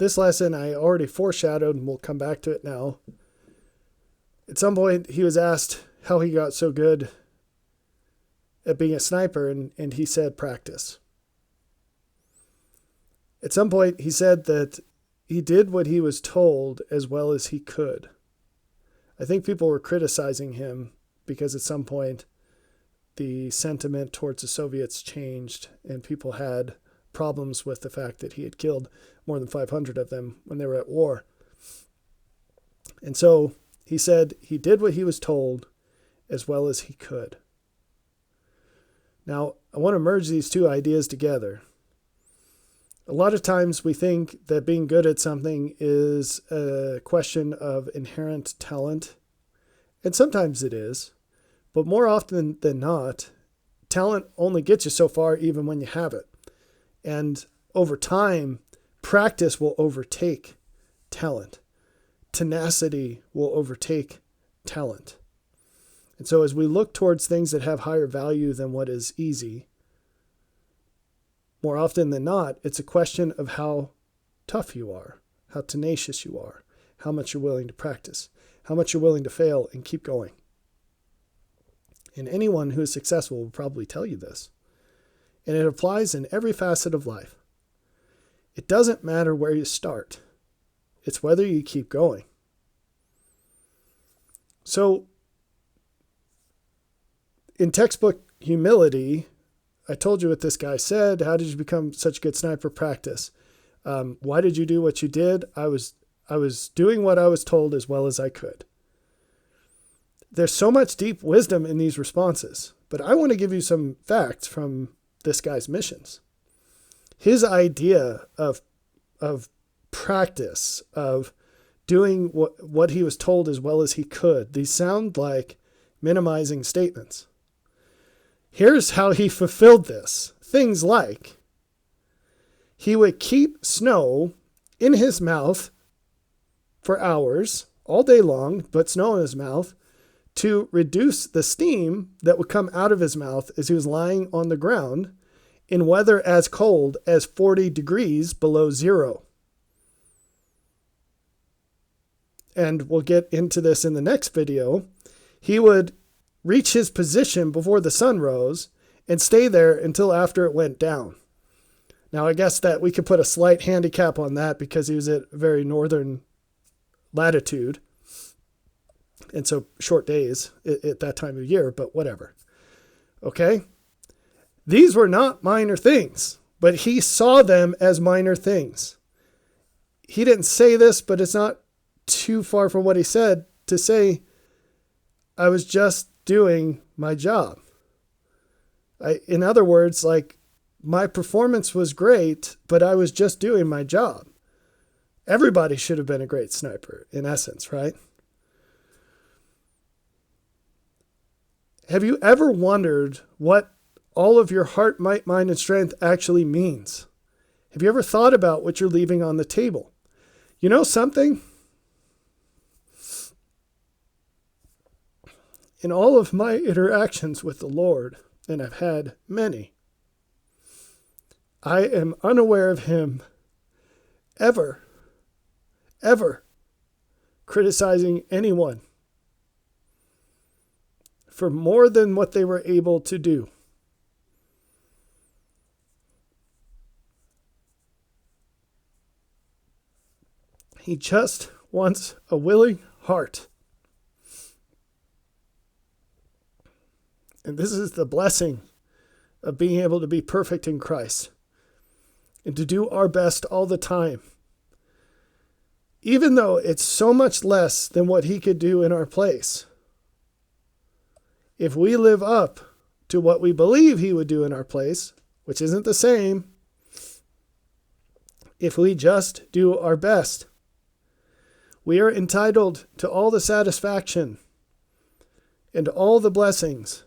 this lesson I already foreshadowed, and we'll come back to it now. At some point, he was asked how he got so good at being a sniper, and he said practice. At some point, he said that he did what he was told as well as he could. I think people were criticizing him because at some point the sentiment towards the Soviets changed and people had problems with the fact that he had killed more than 500 of them when they were at war. And so he said he did what he was told as well as he could. Now, I want to merge these two ideas together. A lot of times we think that being good at something is a question of inherent talent, and sometimes it is, but more often than not, talent only gets you so far even when you have it. And over time, practice will overtake talent. Tenacity will overtake talent. And so as we look towards things that have higher value than what is easy, more often than not, it's a question of how tough you are, how tenacious you are, how much you're willing to practice, how much you're willing to fail and keep going. And anyone who is successful will probably tell you this. And it applies in every facet of life. It doesn't matter where you start. It's whether you keep going. So, in textbook humility, I told you what this guy said. How did you become such a good sniper? Practice. Why did you do what you did? I was doing what I was told as well as I could. There's so much deep wisdom in these responses, but I want to give you some facts from this guy's missions. His idea of practice, of doing what he was told as well as he could, these sound like minimizing statements. Here's how he fulfilled this. Things like he would keep snow in his mouth for hours, all day long, but snow in his mouth, to reduce the steam that would come out of his mouth as he was lying on the ground in weather as cold as 40 degrees below zero. And we'll get into this in the next video. He would reach his position before the sun rose and stay there until after it went down. Now, I guess that we could put a slight handicap on that because he was at a very northern latitude. And so short days at that time of year, but whatever. Okay? These were not minor things, but he saw them as minor things. He didn't say this, but it's not too far from what he said to say, I was just doing my job. In other words, like, my performance was great, but I was just doing my job. Everybody should have been a great sniper, in essence, right? Have you ever wondered what all of your heart, might, mind, and strength actually means? Have you ever thought about what you're leaving on the table? You know something? In all of my interactions with the Lord, and I've had many, I am unaware of him ever criticizing anyone for more than what they were able to do. He just wants a willing heart. And this is the blessing of being able to be perfect in Christ and to do our best all the time. Even though it's so much less than what he could do in our place. If we live up to what we believe he would do in our place, which isn't the same, if we just do our best, we are entitled to all the satisfaction and all the blessings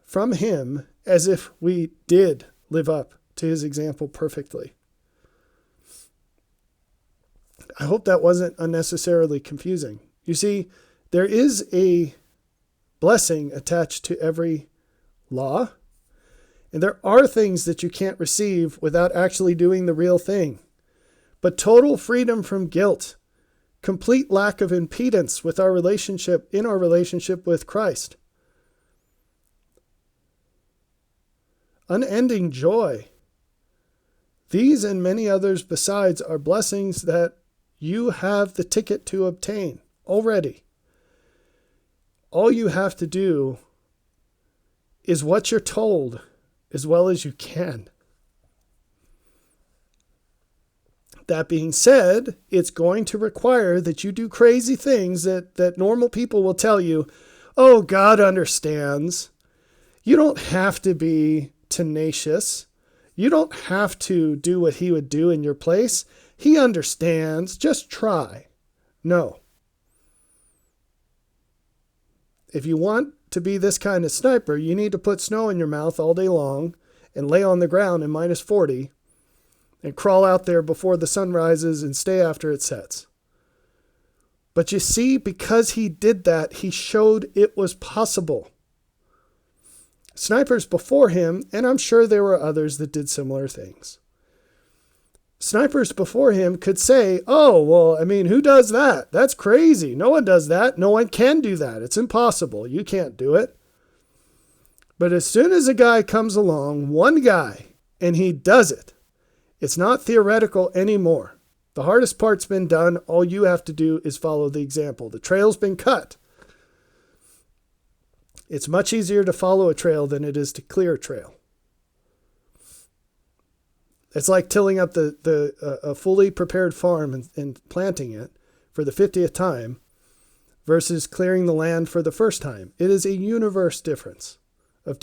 from him as if we did live up to his example perfectly. I hope that wasn't unnecessarily confusing. You see, there is a blessing attached to every law, And there are things that you can't receive without actually doing the real thing. But total freedom from guilt, complete lack of impedance with our relationship with Christ, unending joy. These and many others besides are blessings that you have the ticket to obtain already. All you have to do is what you're told as well as you can. That being said, it's going to require that you do crazy things that normal people will tell you, oh, God understands. You don't have to be tenacious. You don't have to do what he would do in your place. He understands. Just try. No. If you want to be this kind of sniper, you need to put snow in your mouth all day long and lay on the ground in minus 40 and crawl out there before the sun rises and stay after it sets. But you see, because he did that, he showed it was possible. Snipers before him, and I'm sure there were others that did similar things. Snipers before him could say, oh, well, I mean, who does that? That's crazy. No one does that. No one can do that. It's impossible. You can't do it. But as soon as a guy comes along, one guy, and he does it, it's not theoretical anymore. The hardest part's been done. All you have to do is follow the example. The trail's been cut. It's much easier to follow a trail than it is to clear a trail. It's like tilling up a fully prepared farm and planting it for the 50th time versus clearing the land for the first time. It is a universe difference. I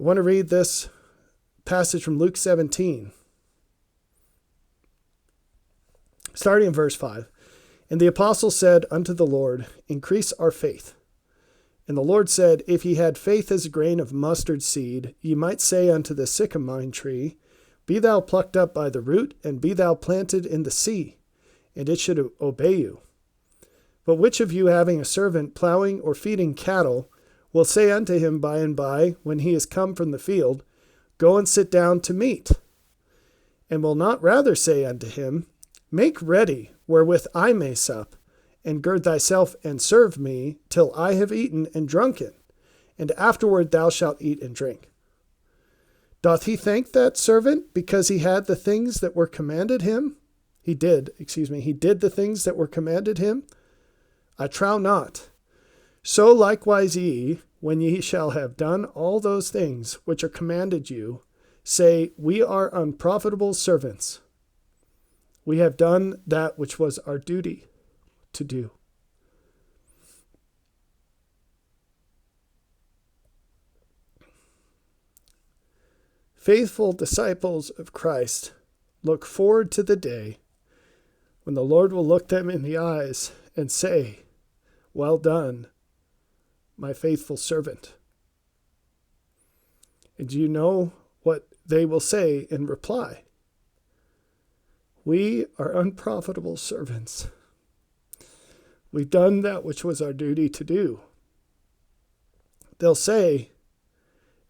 want to read this passage from Luke 17, starting in verse 5. And the apostle said unto the Lord, increase our faith. And the Lord said, if ye had faith as a grain of mustard seed, ye might say unto the sycamore tree, be thou plucked up by the root, and be thou planted in the sea, and it should obey you. But which of you, having a servant plowing or feeding cattle, will say unto him by and by, when he is come from the field, go and sit down to meat? And will not rather say unto him, make ready wherewith I may sup, and gird thyself and serve me till I have eaten and drunken, and afterward thou shalt eat and drink. Doth he thank that servant because he had the things that were commanded him? He did the things that were commanded him? I trow not. So likewise ye, when ye shall have done all those things which are commanded you, say, we are unprofitable servants. We have done that which was our duty to do. Faithful disciples of Christ look forward to the day when the Lord will look them in the eyes and say, well done, my faithful servant. And do you know what they will say in reply? We are unprofitable servants. We've done that which was our duty to do. They'll say,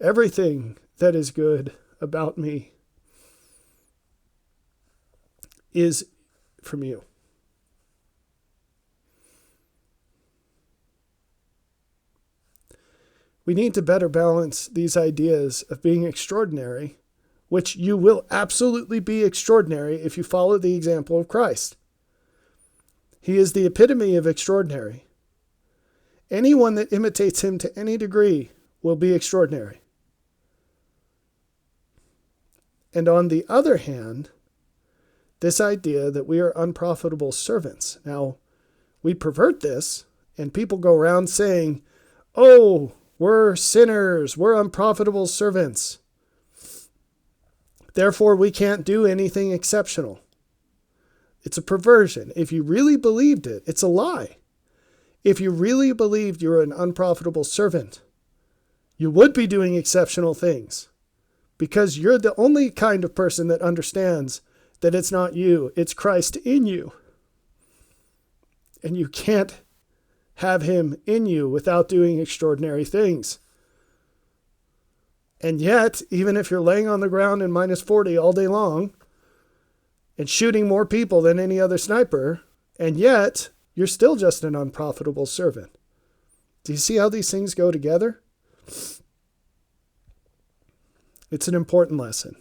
everything that is good about me is from you. We need to better balance these ideas of being extraordinary, which you will absolutely be extraordinary if you follow the example of Christ. He is the epitome of extraordinary. Anyone that imitates him to any degree will be extraordinary. And on the other hand, this idea that we are unprofitable servants. Now, we pervert this, and people go around saying, oh, we're sinners, we're unprofitable servants. Therefore, we can't do anything exceptional. It's a perversion. If you really believed it, it's a lie. If you really believed you were an unprofitable servant, you would be doing exceptional things, because you're the only kind of person that understands that it's not you, it's Christ in you. And you can't have him in you without doing extraordinary things. And yet, even if you're laying on the ground in minus 40 all day long and shooting more people than any other sniper, and yet you're still just an unprofitable servant. Do you see how these things go together? It's an important lesson.